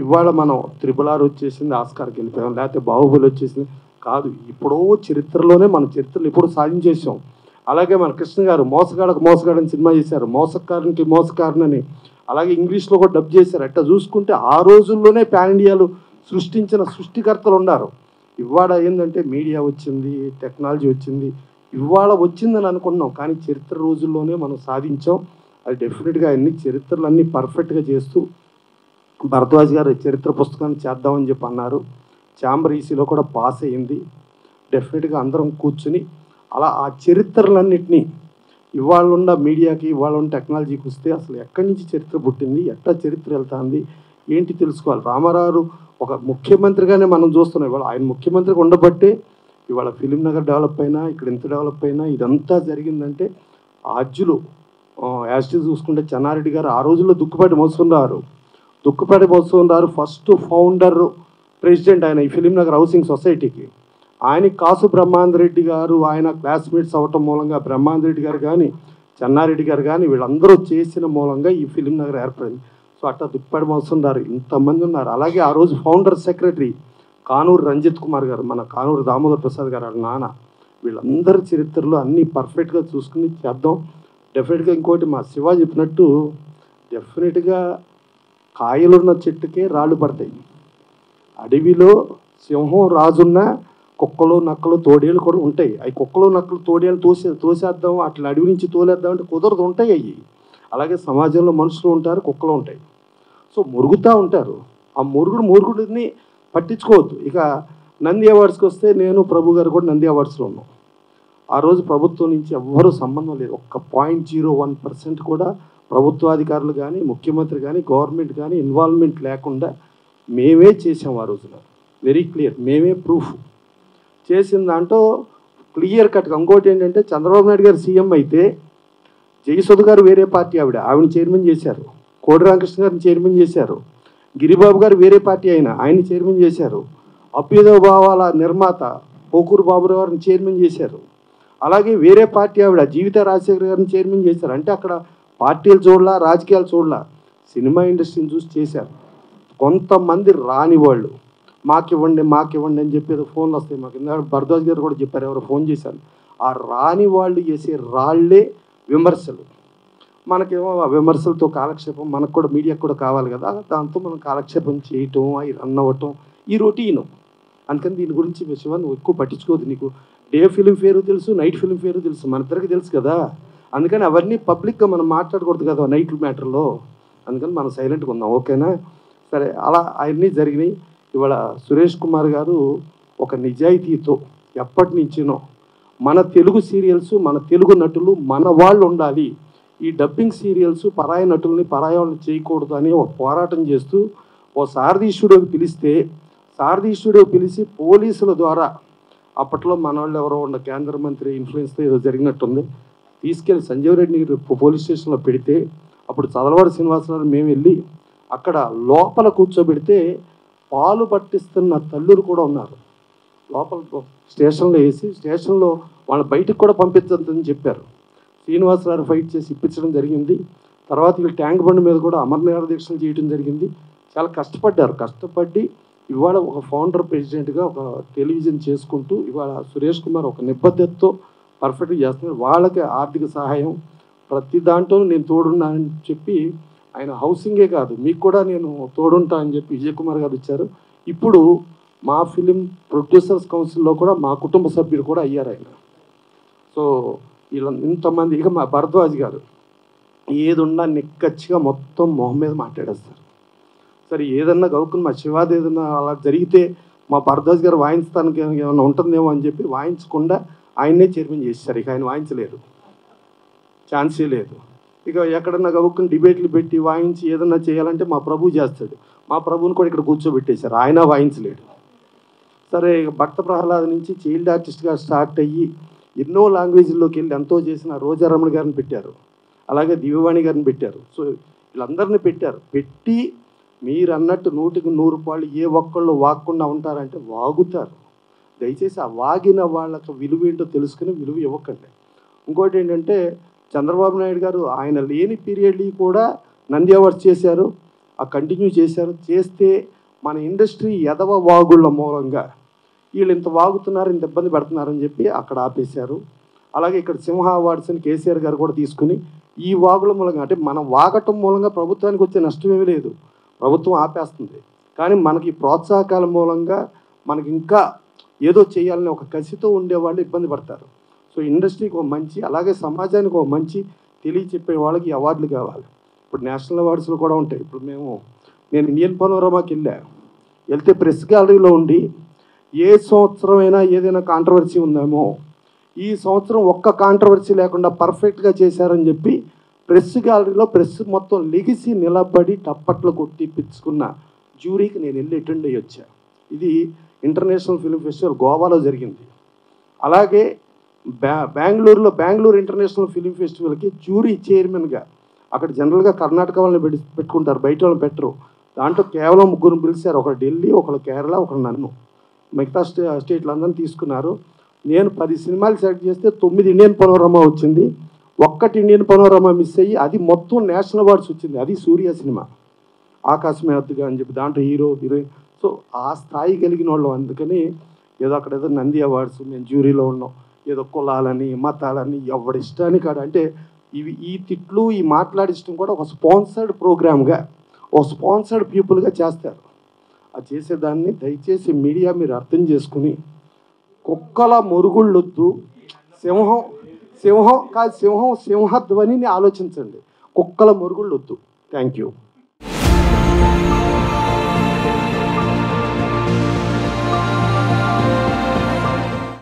ఇవాళ మనం triple R వచ్చేసింది, ఆస్కార్కి వెళ్ళిపోయాం, లేకపోతే బాహుబలి వచ్చేసింది కాదు. ఇప్పుడో చరిత్రలోనే మన చరిత్రలు ఇప్పుడు సాధించేసాం. అలాగే మన కృష్ణ గారు మోసగాడకు మోసగాడని సినిమా చేశారు, మోసకారునికి మోసకారునని. అలాగే ఇంగ్లీష్లో కూడా డబ్ చేశారు. అట్లా చూసుకుంటే ఆ రోజుల్లోనే పాన్ ఇండియాలు సృష్టించిన సృష్టికర్తలు ఉన్నారు. ఇవాళ ఏంటంటే మీడియా వచ్చింది, టెక్నాలజీ వచ్చింది, ఇవాళ వచ్చిందని అనుకున్నాం, కానీ చరిత్ర రోజుల్లోనే మనం సాధించాం. అది డెఫినెట్గా అన్ని చరిత్రలన్నీ పర్ఫెక్ట్గా చేస్తూ భరద్వాజ్ గారు చరిత్ర పుస్తకాన్ని చేద్దామని చెప్పి అన్నారు. ఛాంబర్ ఈసీలో కూడా పాస్ అయ్యింది. డెఫినెట్గా అందరం కూర్చుని అలా ఆ చరిత్రలన్నింటినీ ఇవాళ ఉన్న మీడియాకి, ఇవాళ ఉన్న టెక్నాలజీకి వస్తే అసలు ఎక్కడి నుంచి చరిత్ర పుట్టింది, ఎట్లా చరిత్ర వెళ్తుంది, ఏంటి తెలుసుకోవాలి. రామారావు ఒక ముఖ్యమంత్రిగానే మనం చూస్తున్నాం. ఇవాళ ఆయన ముఖ్యమంత్రిగా ఉండబట్టే ఇవాళ ఫిలిం నగర్ డెవలప్ అయినా, ఇక్కడ ఎంత డెవలప్ అయినా, ఇదంతా జరిగిందంటే ఆద్యులు. యాస్టివ్ చూసుకుంటే చెన్నారెడ్డి గారు ఆ రోజుల్లో దుక్కుపాటి మధుసూదన్ రావు ఫస్ట్ ఫౌండర్ ప్రెసిడెంట్ ఆయన ఈ ఫిలిం నగర్ హౌసింగ్ సొసైటీకి. ఆయన కాసు బ్రహ్మాందరెడ్డి గారు ఆయన క్లాస్మేట్స్ అవ్వటం మూలంగా బ్రహ్మాందరెడ్డి గారు కానీ, చెన్నారెడ్డి గారు కానీ, వీళ్ళందరూ చేసిన మూలంగా ఈ ఫిలిం నగర్ ఏర్పడింది. సో అట్లా దుప్పాడి మోస్తున్నారు, ఇంతమంది ఉన్నారు. అలాగే ఆ రోజు ఫౌండర్ సెక్రటరీ కానూరు రంజిత్ కుమార్ గారు, మన కానూరు దామోదర్ ప్రసాద్ గారు వాళ్ళ నాన్న. వీళ్ళందరి చరిత్రలు అన్నీ పర్ఫెక్ట్గా చూసుకుని చేద్దాం. డెఫినెట్గా ఇంకోటి మా శివ చెప్పినట్టు, డెఫినెట్గా కాయలున్న చెట్టుకే రాళ్ళు పడతాయి. అడవిలో సింహం రాజున్న కుక్కలు నక్కలు తోడేళ్ళు కూడా ఉంటాయి. అవి కుక్కలు నక్కలు తోడేళ్ళు తోసేద్దాం, అట్లా అడవి నుంచి తోలేద్దాం అంటే కుదరదు, ఉంటాయి అవి. అలాగే సమాజంలో మనుషులు ఉంటారు, కుక్కలు ఉంటాయి. సో మురుగుతూ ఉంటారు. ఆ మురుగుడిని పట్టించుకోవద్దు. ఇక నంది అవార్డ్స్కి వస్తే నేను ప్రభు గారు కూడా నంది అవార్డ్స్లో ఉన్నాం. ఆ రోజు ప్రభుత్వం నుంచి ఎవ్వరూ సంబంధం లేదు. ఒక్క 0.01% కూడా ప్రభుత్వాధికారులు కానీ, ముఖ్యమంత్రి కానీ, గవర్నమెంట్ కానీ ఇన్వాల్వ్మెంట్ లేకుండా మేమే చేసాం. ఆ రోజున వెరీ క్లియర్, మేమే ప్రూఫ్ చేసిన దాంట్లో క్లియర్ కట్గా. ఇంకోటి ఏంటంటే చంద్రబాబు నాయుడు గారు సీఎం అయితే జయసుధ గారు వేరే పార్టీ, ఆవిడని చైర్మన్ చేశారు. కోడి రామకృష్ణ గారిని చైర్మన్ చేశారు. గిరిబాబు గారు వేరే పార్టీ ఆయన్ని చైర్మన్ చేశారు. అభ్యుదయ భావాల నిర్మాత పోకూరు బాబురావు గారిని చైర్మన్ చేశారు. అలాగే వేరే పార్టీ జీవిత రాజశేఖర్ గారిని చైర్మన్ చేశారు. అంటే అక్కడ పార్టీలు చూడలా, రాజకీయాలు చూడలా, సినిమా ఇండస్ట్రీని చూసి చేశారు. కొంతమంది రాని వాళ్ళు మాకివ్వండి అని చెప్పి ఏదో ఫోన్లు వస్తాయి మాకు. ఇందాక భరద్వాజ్ గారు కూడా చెప్పారు, ఎవరు ఫోన్ చేశారు. ఆ రాని వాళ్ళు చేసే రాళ్లే విమర్శలు. మనకేమో ఆ విమర్శలతో కాలక్షేపం, మనకు కూడా మీడియాకు కూడా కావాలి కదా, దాంతో మనం కాలక్షేపం చేయటం, అవి రన్ అవ్వటం, ఈ రొటీను. అందుకని దీని గురించి శివ నువ్వు ఎక్కువ పట్టించుకోవద్దు. నీకు డే ఫిలిం ఫేరు తెలుసు, నైట్ ఫిలిం ఫేరు తెలుసు, మన ఇద్దరికి తెలుసు కదా. అందుకని అవన్నీ పబ్లిక్గా మనం మాట్లాడకూడదు కదా నైట్ మ్యాటర్లో. అందుకని మనం సైలెంట్గా ఉందాం, ఓకేనా? సరే, అలా అవన్నీ జరిగినాయి. ఇవాళ సురేష్ కుమార్ గారు ఒక నిజాయితీతో ఎప్పటి నుంచినో మన తెలుగు సీరియల్స్, మన తెలుగు నటులు మన వాళ్ళు ఉండాలి, ఈ డబ్బింగ్ సీరియల్స్ పరాయి నటుల్ని పరాయి వాళ్ళని చేయకూడదు అని ఒక పోరాటం చేస్తూ ఓ సారథి స్టూడియోకి పిలిచి పోలీసుల ద్వారా, అప్పట్లో మన వాళ్ళు ఎవరో ఉన్న కేంద్ర మంత్రి ఇన్ఫ్లుయెన్స్తో ఏదో జరిగినట్టుంది, తీసుకెళ్ళి సంజీవ్ రెడ్డి పోలీస్ స్టేషన్లో పెడితే, అప్పుడు చదలవాడి శ్రీనివాసరావు మేము వెళ్ళి అక్కడ లోపల కూర్చోబెడితే పాలు పట్టిస్తున్న తల్లులు కూడా ఉన్నారు. లోపల స్టేషన్లో వేసి స్టేషన్లో వాళ్ళ బయటకు కూడా పంపించద్దని చెప్పారు. శ్రీనివాసరావు ఫైట్ చేసి ఇప్పించడం జరిగింది. తర్వాత వీళ్ళు ట్యాంక్ బండ్ మీద కూడా అమరనిరాహార దీక్షలు చేయడం జరిగింది. చాలా కష్టపడి ఇవాళ ఒక ఫౌండర్ ప్రెసిడెంట్గా ఒక టెలివిజన్ చేసుకుంటూ ఇవాళ సురేష్ కుమార్ ఒక నిబద్ధతతో పర్ఫెక్ట్గా చేస్తున్నారు. వాళ్ళకి ఆర్థిక సహాయం ప్రతి దాంట్లో నేను తోడున్నానని చెప్పి, ఆయన హౌసింగే కాదు మీకు కూడా నేను తోడుంటా అని చెప్పి విజయ్ కుమార్ గారు ఇచ్చారు. ఇప్పుడు మా ఫిలిం ప్రొడ్యూసర్స్ కౌన్సిల్లో కూడా మా కుటుంబ సభ్యులు కూడా అయ్యారు ఆయన. సో ఇలా ఇంతమంది. ఇక మా భరద్వాజ్ గారు ఏది ఉన్నా నిక్కచ్చిగా మొత్తం మొహం మీద మాట్లాడేస్తారు. సరే ఏదన్నా గౌకుని మా శివాది ఏదన్నా అలా జరిగితే మా భరద్వాజ్ గారు వాయించడానికి ఏమైనా ఉంటుందేమో అని చెప్పి వాయించకుండా ఆయన్నే చైర్మన్ చేశారు. ఇక ఆయన వాయించలేరు, ఛాన్సే లేదు. ఇక ఎక్కడన్నా గౌకుని డిబేట్లు పెట్టి వాయించి ఏదన్నా చేయాలంటే మా ప్రభు చేస్తాడు. మా ప్రభుని కూడా ఇక్కడ కూర్చోబెట్టేశారు, ఆయన వాయించలేడు. సరే, భక్త ప్రహ్లాద నుంచి చైల్డ్ ఆర్టిస్ట్గా స్టార్ట్ అయ్యి ఎన్నో లాంగ్వేజ్లోకి వెళ్ళి ఎంతో చేసిన రోజారమణ గారిని పెట్టారు, అలాగే దివ్యవాణి గారిని పెట్టారు. సో వీళ్ళందరినీ పెట్టి మీరు అన్నట్టు 100కి 100 పాళ్ళు ఏ ఒక్కళ్ళు వాగకుండా ఉంటారంటే వాగుతారు. దయచేసి ఆ వాగిన వాళ్ళకి విలువ ఏంటో తెలుసుకుని విలువ ఇవ్వకండి. ఇంకోటి ఏంటంటే చంద్రబాబు నాయుడు గారు ఆయన లేని పీరియడ్లు కూడా నంది అవార్డ్స్ చేశారు. ఆ కంటిన్యూ చేశారు. చేస్తే మన ఇండస్ట్రీ ఎదవ వాగుళ్ళ మూలంగా వీళ్ళు ఇంత వాగుతున్నారు, ఇంత ఇబ్బంది పెడుతున్నారని చెప్పి అక్కడ ఆపేశారు. అలాగే ఇక్కడ సింహ అవార్డ్స్ అని కేసీఆర్ గారు కూడా తీసుకుని ఈ వాగుల మూలంగా, అంటే మనం వాగటం మూలంగా ప్రభుత్వానికి వచ్చే నష్టం ఏమీ లేదు, ప్రభుత్వం ఆపేస్తుంది. కానీ మనకి ప్రోత్సాహకాల మూలంగా మనకి ఇంకా ఏదో చేయాలని ఒక కసితో ఉండేవాళ్ళు ఇబ్బంది పడతారు. సో ఇండస్ట్రీకి ఒక మంచి, అలాగే సమాజానికి ఒక మంచి తెలియచెప్పే వాళ్ళకి అవార్డులు కావాలి. ఇప్పుడు నేషనల్ అవార్డ్స్లో కూడా ఉంటాయి. ఇప్పుడు నేను ఇండియన్ పనోరమాకి వెళ్తే ప్రెస్ గ్యాలరీలో ఉండి ఏ సంవత్సరమైనా ఏదైనా కాంట్రవర్సీ ఉందేమో, ఈ సంవత్సరం ఒక్క కాంట్రవర్సీ లేకుండా పర్ఫెక్ట్గా చేశారని చెప్పి ప్రెస్ గ్యాలరీలో ప్రెస్ మొత్తం లెగిసి నిలబడి టప్పట్లు కొట్టి పిచ్చుకున్న జ్యూరీకి నేను వెళ్ళి అటెండ్ అయ్యి వచ్చా. ఇది ఇంటర్నేషనల్ ఫిల్మ్ ఫెస్టివల్ గోవాలో జరిగింది. అలాగే బెంగళూరులో బెంగళూరు ఇంటర్నేషనల్ ఫిల్మ్ ఫెస్టివల్కి జ్యూరీ చైర్మన్గా, అక్కడ జనరల్గా కర్ణాటక వాళ్ళని పెట్టుకుంటారు, బయట వాళ్ళని పెట్టరు. దాంట్లో కేవలం 3 పిలిచారు, ఒకరు ఢిల్లీ, ఒకరు కేరళ, ఒకరు నన్ను. మిగతా స్టేట్లందరినీ తీసుకున్నారు. నేను 10 సినిమాలు సెలెక్ట్ చేస్తే 9 ఇండియన్ పనోరమా వచ్చింది, 1 ఇండియన్ పనోరమా మిస్ అయ్యి అది మొత్తం నేషనల్ అవార్డ్స్ వచ్చింది. అది సూర్య సినిమా, ఆకాశమే హద్దుగా అని చెప్పి, దాంట్లో హీరో హీరోయిన్. సో ఆ స్థాయి కలిగిన వాళ్ళు. అందుకని ఏదో నంది అవార్డ్స్ మేము జ్యూరీలో ఉన్నాం, ఏదో కులాలని మతాలని ఎవడి ఇష్టాన్ని కాదు. అంటే ఈ తిట్లు ఈ మాట్లాడిష్టం కూడా ఒక స్పాన్సర్డ్ ప్రోగ్రామ్గా, ఒక స్పాన్సర్డ్ పీపుల్గా చేస్తారు. అది చేసేదాన్ని దయచేసి మీడియా మీరు అర్థం చేసుకుని, కుక్కల మురుగుళ్ళొద్దు, సింహధ్వనిని ఆలోచించండి, కుక్కల మురుగుళ్ళొద్దు. Thank you.